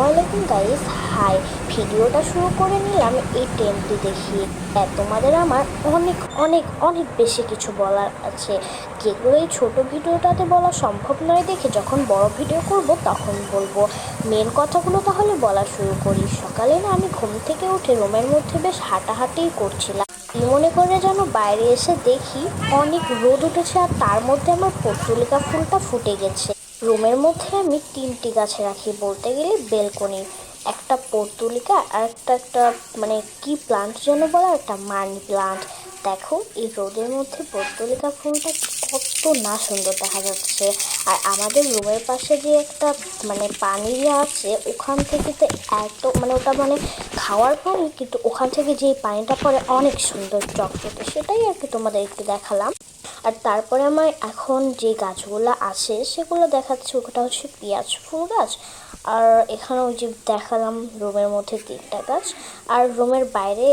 আসসালামু guys, high. ভিডিওটা শুরু করে নিলাম এই টেমটি দেখিয়ে। তোমাদের আমার অনেক অনেক অনেক বেশি কিছু বলার আছে, যেগুলো এই ছোট ভিডিওটাতে বলা সম্ভব নয় দেখে যখন বড় ভিডিও করব তখন বলবো। মেন কথাগুলো তাহলে বলা শুরু করি। সকালে না আমি ঘুম থেকে উঠে রুমের মধ্যে বেশ হাঁটাহাঁটিই করছিলাম। কি মনে করে যেন বাইরে এসে দেখি অনেক রোদ উঠেছে, আর তার মধ্যে আমার পর্তুলিকা ফুলটা ফুটে গেছে। রুমের মধ্যে আমি তিনটি গাছ রাখি, বলতে গেলে বেলকনি। একটা পর্তুলিকা আর একটা মানে কি প্লান্ট যেন বলা, একটা মানি প্লান্ট। দেখো এই রোদের মধ্যে পর্তুলিকা ফুলটা কত না সুন্দর দেখা যাচ্ছে। আর আমাদের রুমের পাশে যে একটা মানে পানি আছে, ওখান থেকে তো এত মানে ওটা মানে খাওয়ার পানি, কিন্তু ওখান থেকে যে পানিটা পড়ে অনেক সুন্দর চকচকে, সেটাই আর কি তোমাদের একটু দেখালাম। আর তারপরে আমার এখন যে গাছগুলো আছে সেগুলো দেখাচ্ছি, ওটা হচ্ছে পেঁয়াজ ফুল গাছ। আর এখানে ওই যে দেখালাম রুমের মধ্যে তিনটা গাছ, আর রুমের বাইরে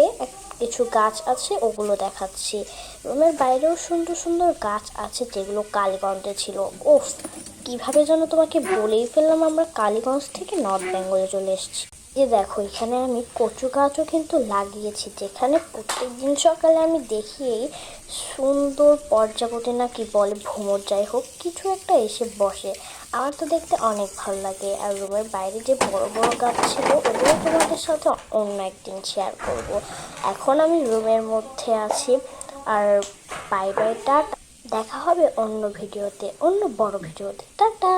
কিছু গাছ আছে ওগুলো দেখাচ্ছি। রুমের বাইরেও সুন্দর সুন্দর গাছ আছে যেগুলো কালীগঞ্জে ছিল। ওফ, কিভাবে যেন তোমাকে বলেই ফেললাম, আমরা কালীগঞ্জ থেকে নর্থ বেঙ্গলে চলে এসেছি। যে দেখো এখানে আমি কচু গাছও কিন্তু লাগিয়েছি, যেখানে প্রত্যেক দিন সকালে আমি দেখি এই সুন্দর পর্যাপতি না কি বলে ভ্রমর, যাই হোক কিছু একটা এসে বসে। আমার তো দেখতে অনেক ভালো লাগে। আর রুমের বাইরে যে বড় বড় গাছ ছিল ওগুলো তোমাদের সাথে অন্য একদিন শেয়ার করব। এখন আমি রুমের মধ্যে আছি। আর বাই বাই, টাটা। দেখা হবে অন্য ভিডিওতে, অন্য বড় ভিডিওতে। টাটা।